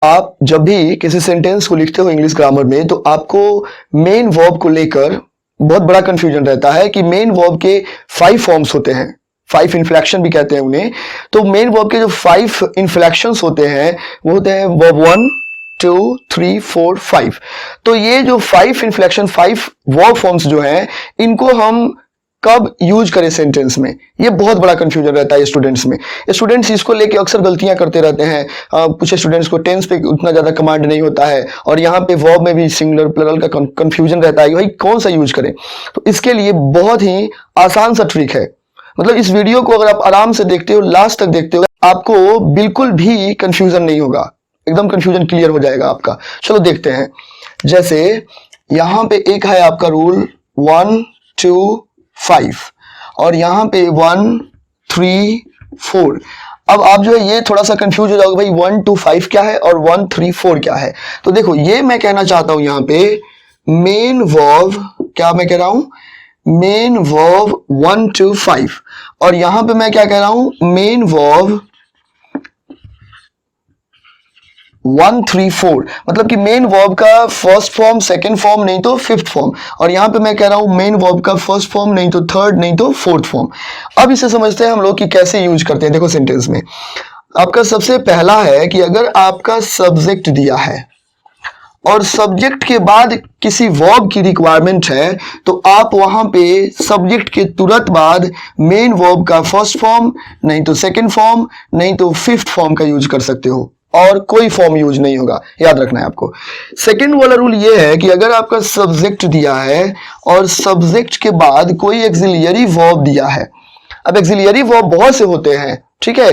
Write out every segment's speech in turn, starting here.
आप जब भी किसी सेंटेंस को लिखते हो इंग्लिश ग्रामर में तो आपको मेन वर्ब को लेकर बहुत बड़ा कंफ्यूजन रहता है कि मेन वर्ब के 5 फॉर्म्स होते हैं, 5 इन्फ्लेक्शन भी कहते हैं उन्हें। तो मेन वर्ब के जो 5 इन्फ्लेक्शंस होते हैं वो होते हैं वर्ब 1 2 3 4 5। तो ये जो 5 इन्फ्लेक्शन, 5 वर्ब फॉर्म्स जो हैं, इनको हम कब यूज करें सेंटेंस में, ये बहुत बड़ा कंफ्यूजन रहता है स्टूडेंट्स में। स्टूडेंट्स इसको लेके अक्सर गलतियां करते रहते हैं। कुछ स्टूडेंट्स को टेंस पे उतना ज्यादा कमांड नहीं होता है और यहाँ पे वर्ब में भी सिंगुलर प्लरल का कंफ्यूजन रहता है कि भाई कौन सा यूज करें। तो इसके लिए बहुत ही आसान सा ट्रिक है। मतलब इस वीडियो को अगर आप आराम से देखते हो, लास्ट तक देखते हो, आपको बिल्कुल भी कंफ्यूजन नहीं होगा, एकदम कंफ्यूजन क्लियर हो जाएगा आपका। चलो देखते हैं। जैसे यहाँ पे एक है आपका रूल 1 2 5 और यहाँ पे 1 3 4। अब आप जो है ये थोड़ा सा कंफ्यूज हो जाओगे, भाई 1 2 5 क्या है और 1 3 4 क्या है। तो देखो ये मैं कहना चाहता हूं यहाँ पे मेन वर्ब, क्या मैं कह रहा हूं, मेन वर्ब 1 2 5 और यहाँ पे मैं क्या कह रहा हूं, मेन वर्ब 1 3 4। मतलब कि मेन वर्ब का फर्स्ट फॉर्म, सेकंड फॉर्म, नहीं तो फिफ्थ फॉर्म। और यहां पे मैं कह रहा हूं मेन वर्ब का फर्स्ट फॉर्म, नहीं तो थर्ड, नहीं तो फोर्थ फॉर्म। अब इसे समझते हैं हम लोग कि कैसे यूज करते हैं। देखो सेंटेंस में आपका सबसे पहला है कि अगर आपका सब्जेक्ट दिया है और सब्जेक्ट के बाद किसी वर्ब की रिक्वायरमेंट है तो आप वहां पे सब्जेक्ट के तुरंत बाद मेन वर्ब का फर्स्ट फॉर्म, नहीं तो सेकंड फॉर्म, नहीं तो फिफ्थ फॉर्म का यूज कर सकते हो और कोई फॉर्म यूज नहीं होगा। याद रखना है आपको। सेकंड वाला रूल ये है कि अगर आपका सब्जेक्ट दिया है और सब्जेक्ट के बाद कोई एक्सिलियरी वर्ब दिया है। अब एक्सिलियरी वर्ब बहुत से होते हैं, ठीक है।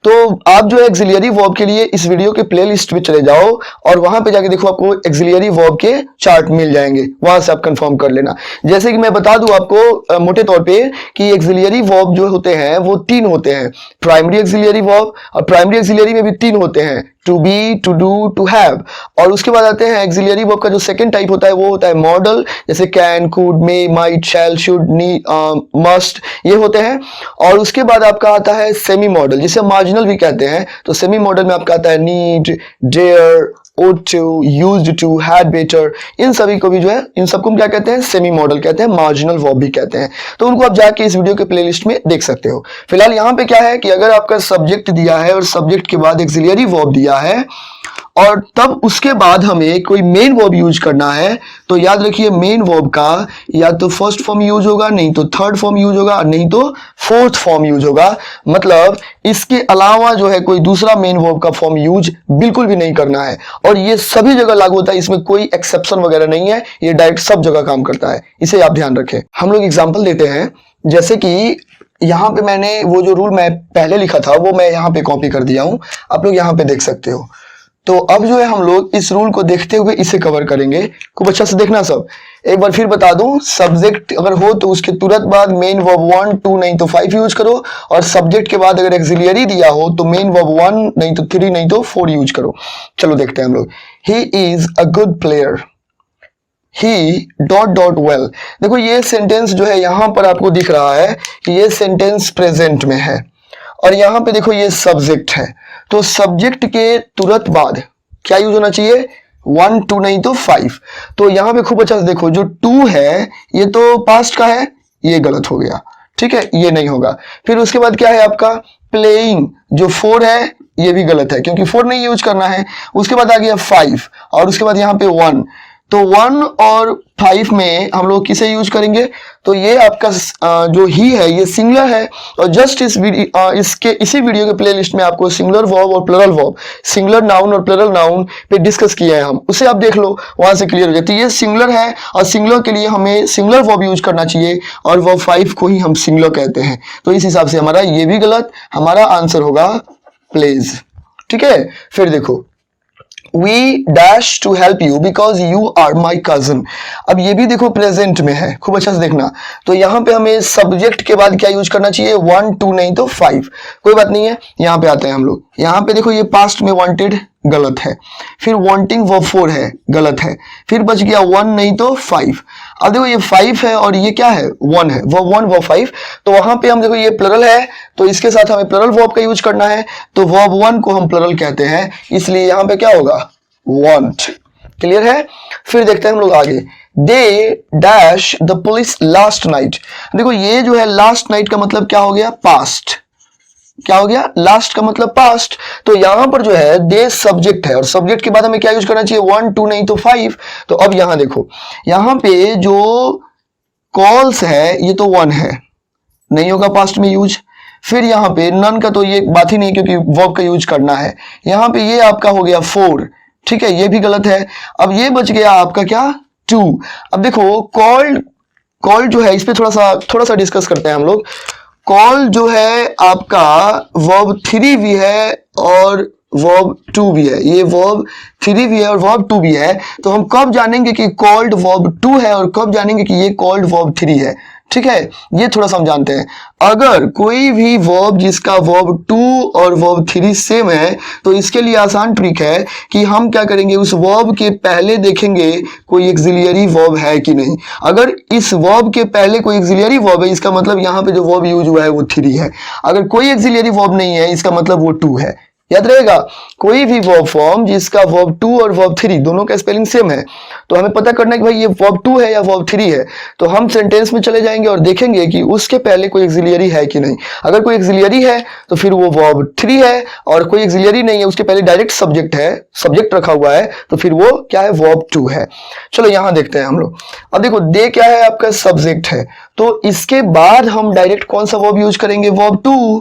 तो आप जो है एक्सिलियरी वर्ब के लिए इस वीडियो के प्लेलिस्ट में चले जाओ और वहां पे जाके देखो, आपको एक्सिलियरी वर्ब के चार्ट मिल जाएंगे, वहां से आप कंफर्म कर लेना। जैसे कि मैं बता दूं आपको मोटे तौर पे कि एक्सिलियरी वर्ब जो होते हैं वो 3 होते हैं। प्राइमरी एक्सिलियरी वर्ब, और प्राइमरी एक्सिलियरी में भी 3 होते हैं, to be, to do, to have. और उसके बाद आते हैं एक्सिलियरी वर्ब का जो सेकंड टाइप होता है वो होता है मॉडल, जैसे can, could, may, might, shall, should, need, must, ये होते हैं। और उसके बाद आपका आता है सेमी मॉडल, जिसे मार्जिनल भी कहते हैं। तो सेमी मॉडल में आपका आता है need, dare, ought to, used to, had better। इन सभी को भी जो है, इन सबको हम क्या कहते हैं, सेमी मॉडल कहते हैं, मार्जिनल वर्ब भी कहते हैं। तो उनको आप जाके इस वीडियो के प्लेलिस्ट में देख सकते हो। फिलहाल यहाँ पे क्या है कि अगर आपका सब्जेक्ट दिया है और सब्जेक्ट के बाद एक्सिलियरी वर्ब दिया है और तब उसके बाद हमें कोई मेन वर्ब यूज करना है, तो याद रखिए मेन वर्ब का या तो फर्स्ट फॉर्म यूज होगा, नहीं तो थर्ड फॉर्म यूज होगा, नहीं तो फोर्थ फॉर्म यूज होगा। मतलब इसके अलावा जो है कोई दूसरा मेन वर्ब का फॉर्म यूज बिल्कुल भी नहीं करना है। और ये सभी जगह लागू होता है, इसमें कोई एक्सेप्शन वगैरह नहीं है, ये डायरेक्ट सब जगह काम करता है। इसे आप ध्यान रखें। हम लोग एग्जाम्पल देते हैं। जैसे कि यहाँ पे मैंने वो जो रूल मैं पहले लिखा था वो मैं यहाँ पे कॉपी कर दिया हूं, आप लोग यहाँ पे देख सकते हो। तो अब जो है हम लोग इस रूल को देखते हुए इसे कवर करेंगे। खूब अच्छा से देखना सब। एक बार फिर बता दूं, सब्जेक्ट अगर हो तो उसके तुरंत बाद मेन वर्ब 1 2 नहीं तो 5 यूज करो, और सब्जेक्ट के बाद अगर एक्सिलियरी दिया हो तो मेन वर्ब 1 नहीं तो 3 नहीं तो 4 यूज करो। चलो देखते हैं हम लोग। He is a good player, he dot dot well. देखो ये सेंटेंस जो है यहाँ पर आपको दिख रहा है कि ये सेंटेंस प्रेजेंट में है और यहाँ पे देखो ये सब्जेक्ट है। तो सब्जेक्ट के तुरंत बाद क्या यूज होना चाहिए, 1 2 नहीं तो 5। तो यहाँ पे खूब अच्छा से देखो, जो 2 है ये तो पास्ट का है, ये गलत हो गया, ठीक है, ये नहीं होगा। फिर उसके बाद क्या है आपका प्लेइंग, जो 4 है ये भी गलत है क्योंकि 4 नहीं यूज करना है। उसके बाद आ गया 5 और उसके बाद यहाँ पे 1। तो 1 और 5 में हम लोग किसे यूज करेंगे, तो ये आपका जो ही है ये सिंगुलर है। और जस्ट इसी वीडियो के प्लेलिस्ट में आपको सिंगुलर वर्ब और प्लरल वर्ब, सिंगुलर नाउन और प्लरल नाउन पे डिस्कस किया है हम, उसे आप देख लो, वहां से क्लियर हो जाए। तो ये सिंगुलर है और सिंगुलर के लिए हमें सिंगुलर वर्ब यूज करना चाहिए और वर्ब 5 को ही हम सिंगुलर कहते हैं। तो इस हिसाब से हमारा ये भी गलत, हमारा आंसर होगा प्लेज, ठीक है। फिर देखो, We dash to help you because you are my cousin। अब ये भी देखो प्रेजेंट में है, खूब अच्छा से देखना। तो यहाँ पे हमें सब्जेक्ट के बाद क्या यूज करना चाहिए, 1 2 नहीं तो 5। कोई बात नहीं है, यहाँ पे आते हैं हम लोग। यहाँ पे देखो ये पास्ट में वांटेड गलत है। फिर वांटिंग वर्ब 4 है, गलत है। फिर बच गया 1 नहीं तो 5। अब देखो ये 5 है और ये क्या है 1 है, वर्ब 1 वर्ब 5। तो वहां पे हम देखो ये प्लरल है तो इसके साथ हमें प्लरल वर्ब का यूज करना है, तो वर्ब 1 को हम प्लरल कहते हैं, इसलिए यहाँ पे क्या होगा want। क्लियर है। फिर देखते हैं हम लोग आगे, they dash the police last night. देखो ये जो है लास्ट नाइट का मतलब क्या हो गया पास्ट, क्या हो गया लास्ट का मतलब पास्ट। तो यहां पर जो है दे सब्जेक्ट है और सब्जेक्ट के बाद हमें क्या यूज करना चाहिए 1 2 नहीं तो 5। तो अब यहां देखो यहां पे जो कॉल्स है ये तो 1 है, नहीं होगा पास्ट में यूज। फिर यहाँ पे नन का तो ये बात ही नहीं क्योंकि वर्ब का यूज करना है। यहाँ पे ये आपका हो गया 4, ठीक है, ये भी गलत है। अब ये बच गया आपका क्या 2। अब देखो कॉल्ड जो है इस पे थोड़ा सा डिस्कस करते हैं हम लोग। कॉल जो है आपका वर्ब 3 भी है और वर्ब 2 भी है, ये वर्ब 3 भी है और वर्ब 2 भी है। तो हम कब जानेंगे कि कॉल्ड वर्ब 2 है और कब जानेंगे कि ये कॉल्ड वर्ब 3 है, ठीक है, ये थोड़ा सा हम जानते हैं। अगर कोई भी वर्ब जिसका वर्ब 2 और वर्ब 3 सेम है तो इसके लिए आसान ट्रिक है कि हम क्या करेंगे उस वर्ब के पहले देखेंगे कोई एक्सिलियरी वर्ब है कि नहीं। अगर इस वर्ब के पहले कोई एक्सिलियरी वर्ब है इसका मतलब यहाँ पे जो वर्ब यूज हुआ है वो 3 है। अगर कोई एक्सिलियरी वर्ब नहीं है इसका मतलब वो 2 है। याद रहेगा कोई भी वर्ब फॉर्म जिसका वर्ब 2 और वर्ब 3 दोनों का स्पेलिंग सेम है तो हमें पता करना है कि भाई ये वर्ब 2 है या वर्ब 3 है। तो हम सेंटेंस में चले जाएंगे और देखेंगे कि उसके पहले कोई एक्सिलियरी है कि नहीं। अगर कोई एक्सिलियरी है तो फिर वो वर्ब 3 है और कोई एक्सिलियरी नहीं है उसके पहले डायरेक्ट सब्जेक्ट है, सब्जेक्ट रखा हुआ है तो फिर वो क्या है वर्ब 2 है। चलो यहां देखते हैं हम लोग। अब देखो दे क्या है आपका सब्जेक्ट है तो इसके बाद हम डायरेक्ट कौन सा वर्ब यूज करेंगे वर्ब 2।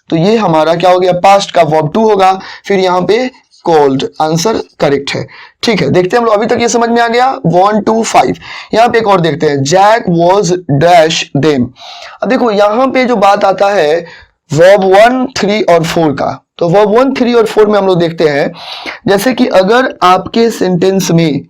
तो ये हमारा क्या हो गया पास्ट का वर्ब 2 होगा। फिर यहाँ पे कॉल्ड आंसर करेक्ट है। ठीक है देखते हैं हम लोग, अभी तक ये समझ में आ गया 1 2 5। यहाँ पे एक और देखते हैं जैक वॉज डैश देम। अब देखो यहाँ पे जो बात आता है वर्ब 1 3 और 4 का, तो वर्ब 1 3 और 4 में हम लोग देखते हैं जैसे कि अगर आपके सेंटेंस में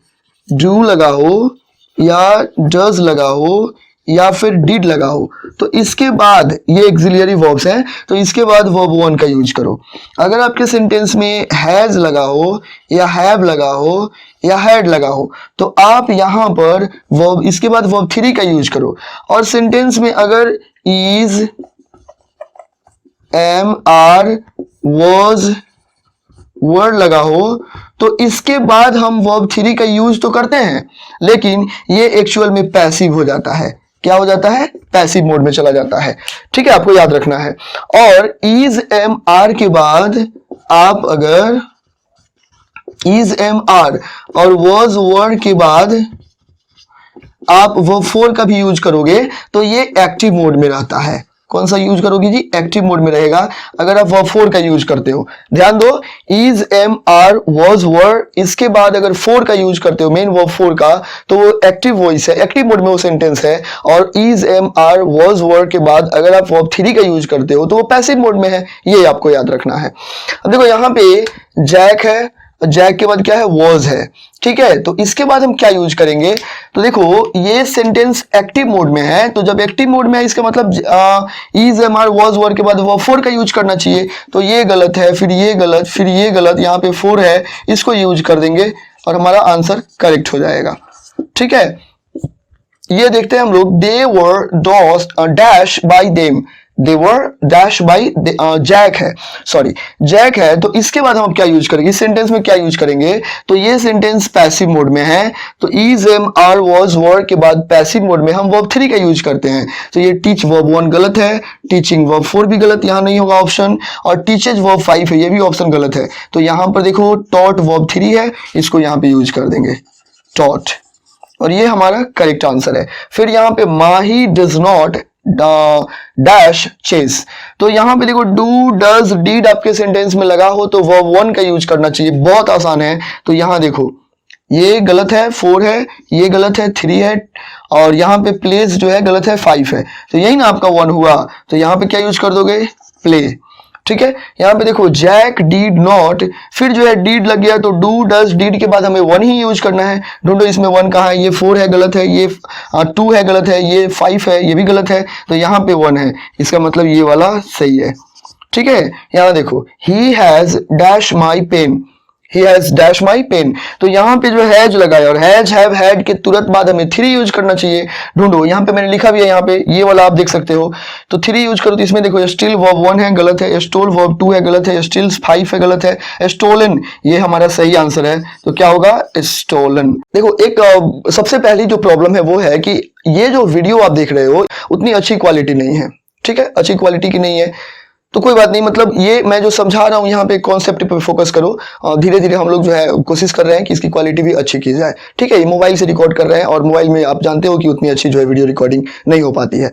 डू लगा हो या डज लगा हो या फिर डिड लगा हो तो इसके बाद ये एक्सिलियरी वर्ब्स हैं तो इसके बाद वर्ब 1 का यूज करो। अगर आपके सेंटेंस में हैज लगा हो या हैव लगा हो या हैड लगा हो तो आप यहां पर वर्ब इसके बाद वर्ब 3 का यूज करो। और सेंटेंस में अगर is am are was word लगा हो तो इसके बाद हम वर्ब 3 का यूज तो करते हैं लेकिन ये एक्चुअल में पैसिव हो जाता है। क्या हो जाता है पैसिव मोड में चला जाता है। ठीक है आपको याद रखना है। और इज एम आर के बाद आप अगर इज एम आर और वॉज वर्ड के बाद आप वर्ब 4 का भी यूज करोगे तो ये एक्टिव मोड में रहता है। कौन सा यूज करोगे जी एक्टिव मोड में रहेगा अगर आप वर्ब 4 का यूज करते हो। ध्यान दो is am are was were इसके बाद अगर 4 का यूज करते हो मेन वर्ब 4 का तो वो एक्टिव वॉइस है, एक्टिव मोड में वो सेंटेंस है। और is am are was were के बाद अगर आप वर्ब 3 का यूज करते हो तो वो पैसिव मोड में है, ये आपको याद रखना है। अब देखो यहाँ पे जैक है, जैक के बाद क्या है वॉज है, ठीक है, तो इसके बाद हम क्या यूज करेंगे तो देखो ये सेंटेंस एक्टिव मोड में है तो जब एक्टिव मोड में है इसका मतलब is am are was were के बाद वर्ब 4 का यूज करना चाहिए। तो ये गलत है फिर ये गलत फिर ये गलत, यहाँ पे 4 है इसको यूज कर देंगे और हमारा आंसर करेक्ट हो जाएगा। ठीक है ये देखते हैं हम लोग they were dash by them, they were dash by Jack है, सॉरी जैक है तो इसके बाद हम क्या यूज करेंगे इस सेंटेंस में क्या यूज करेंगे तो ये सेंटेंस पैसिव मोड में है तो is am are was were के बाद पैसिव मोड में हम वर्ब 3 का यूज करते हैं। तो ये टीच वर्ब 1 गलत है, टीचिंग वर्ब 4 भी गलत, यहाँ नहीं होगा ऑप्शन, और टीचेज वर्ब 5 है ये भी ऑप्शन गलत है। तो यहाँ पर देखो टॉट वर्ब 3 है इसको यहाँ पे यूज कर देंगे टॉट और ये हमारा करेक्ट आंसर है। फिर यहाँ पे माही डज नॉट डैश चेस, तो यहाँ पे देखो डू डज डीड आपके सेंटेंस में लगा हो तो वर्ब 1 का यूज करना चाहिए, बहुत आसान है। तो यहाँ देखो ये गलत है 4 है, ये गलत है 3 है और यहाँ पे प्लेस जो है गलत है 5 है, तो यही ना आपका 1 हुआ। तो यहाँ पे क्या यूज कर दोगे प्ले। ठीक है यहाँ पे देखो जैक डीड नॉट, फिर जो है डीड लग गया तो डू डज डीड के बाद हमें 1 ही यूज करना है। ढूंढो इसमें 1 कहाँ है, ये 4 है गलत है, ये 2 है गलत है, ये 5 है ये भी गलत है, तो यहाँ पे 1 है, इसका मतलब ये वाला सही है। ठीक है यहाँ देखो he has dash my pen, he has dash my pen. तो यहाँ पे जो हैज लगाया और हैज हैव हैड के तुरंत बाद हमें थ्री यूज करना चाहिए। ढूंढो, यहाँ पे मैंने लिखा भी है, यहाँ पे ये वाला आप देख सकते हो। तो थ्री यूज करो तो इसमें देखो स्टिल वर्ब 1 है, गलत है। स्टोल वर्ब 2 है, गलत है। स्टिल 5 है, गलत है। स्टोलन ये हमारा सही आंसर है। तो क्या होगा? स्टोलन। देखो एक सबसे पहली जो प्रॉब्लम है वो है कि ये जो वीडियो आप देख रहे हो उतनी अच्छी क्वालिटी नहीं है, ठीक है, अच्छी क्वालिटी की नहीं है। तो कोई बात नहीं, मतलब ये मैं जो समझा रहा हूँ यहाँ पे कॉन्सेप्ट पे फोकस करो और धीरे धीरे हम लोग जो है कोशिश कर रहे हैं कि इसकी क्वालिटी भी अच्छी की जाए, ठीक है। ये मोबाइल से रिकॉर्ड कर रहे हैं और मोबाइल में आप जानते हो कि उतनी अच्छी जो है वीडियो रिकॉर्डिंग नहीं हो पाती है।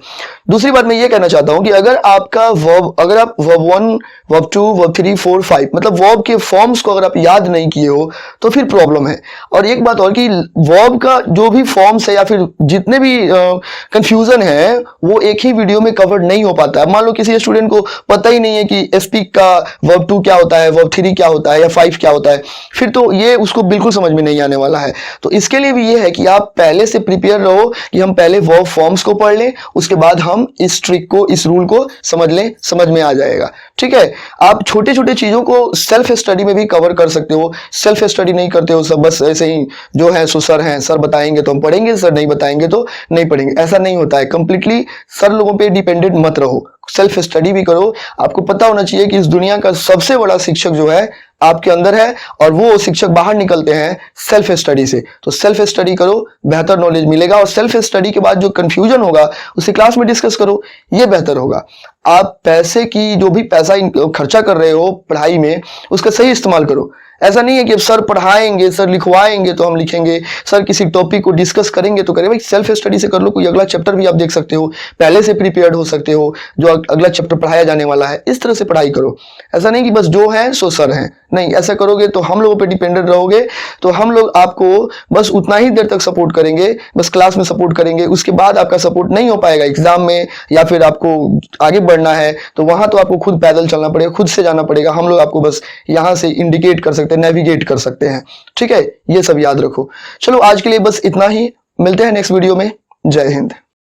दूसरी बात मैं ये कहना चाहता हूँ कि अगर आपका वर्ब, अगर आप वर्ब 1, वर्ब 2, वर्ब 3, 4, 5 मतलब वर्ब के फॉर्म्स को अगर आप याद नहीं किए हो तो फिर प्रॉब्लम है। और एक बात और कि वर्ब का जो भी फॉर्म्स है या फिर जितने भी कंफ्यूजन है वो एक ही वीडियो में कवर नहीं हो पाता है। मान लो किसी स्टूडेंट को पता ही नहीं है कि स्पीक का वर्ब 2 क्या होता है, वर्ब 3 क्या होता है या 5 क्या होता है, फिर तो ये उसको बिल्कुल समझ में नहीं आने वाला है। तो इसके लिए भी ये है कि आप पहले से प्रिपेयर रहो कि हम पहले वर्ब फॉर्म्स को पढ़ लें, उसके बाद हम इस ट्रिक को, इस रूल को समझ लें, समझ में आ जाएगा, ठीक है। आप छोटे छोटे चीजों को सेल्फ स्टडी में भी कवर कर सकते हो। सेल्फ स्टडी नहीं करते हो, सब बस ऐसे ही जो है सो सर हैं, सर बताएंगे तो हम पढ़ेंगे, सर नहीं बताएंगे तो नहीं पढ़ेंगे, ऐसा नहीं होता है। कंप्लीटली सर लोगों पे डिपेंडेंट मत रहो, सेल्फ स्टडी भी करो। आपको पता होना चाहिए कि इस दुनिया का सबसे बड़ा शिक्षक जो है आपके अंदर है और वो शिक्षक बाहर निकलते हैं सेल्फ स्टडी से। तो सेल्फ स्टडी करो, बेहतर नॉलेज मिलेगा। और सेल्फ स्टडी के बाद जो कंफ्यूजन होगा उसे क्लास में डिस्कस करो, ये बेहतर होगा। आप पैसे की जो भी पैसा खर्चा कर रहे हो पढ़ाई में उसका सही इस्तेमाल करो। ऐसा नहीं है कि सर पढ़ाएंगे, सर लिखवाएंगे तो हम लिखेंगे, सर किसी टॉपिक को डिस्कस करेंगे तो करेंगे। भाई सेल्फ स्टडी से कर लो, कोई अगला चैप्टर भी आप देख सकते हो, पहले से प्रिपेयर्ड हो सकते हो, जो अगला चैप्टर पढ़ाया जाने वाला है इस तरह से पढ़ाई करो। ऐसा नहीं कि बस जो है सो सर हैं, नहीं, ऐसा करोगे तो हम लोगों पे डिपेंडेंट रहोगे। तो हम लोग आपको बस उतना ही देर तक सपोर्ट करेंगे, बस क्लास में सपोर्ट करेंगे, उसके बाद आपका सपोर्ट नहीं हो पाएगा एग्जाम में, या फिर आपको आगे बढ़ना है तो वहां तो आपको खुद पैदल चलना पड़ेगा, खुद से जाना पड़ेगा। हम लोग आपको बस यहाँ से इंडिकेट कर सकते हैं, नेविगेट कर सकते हैं, ठीक है। ये सब याद रखो। चलो आज के लिए बस इतना ही, मिलते हैं नेक्स्ट वीडियो में। जय हिंद।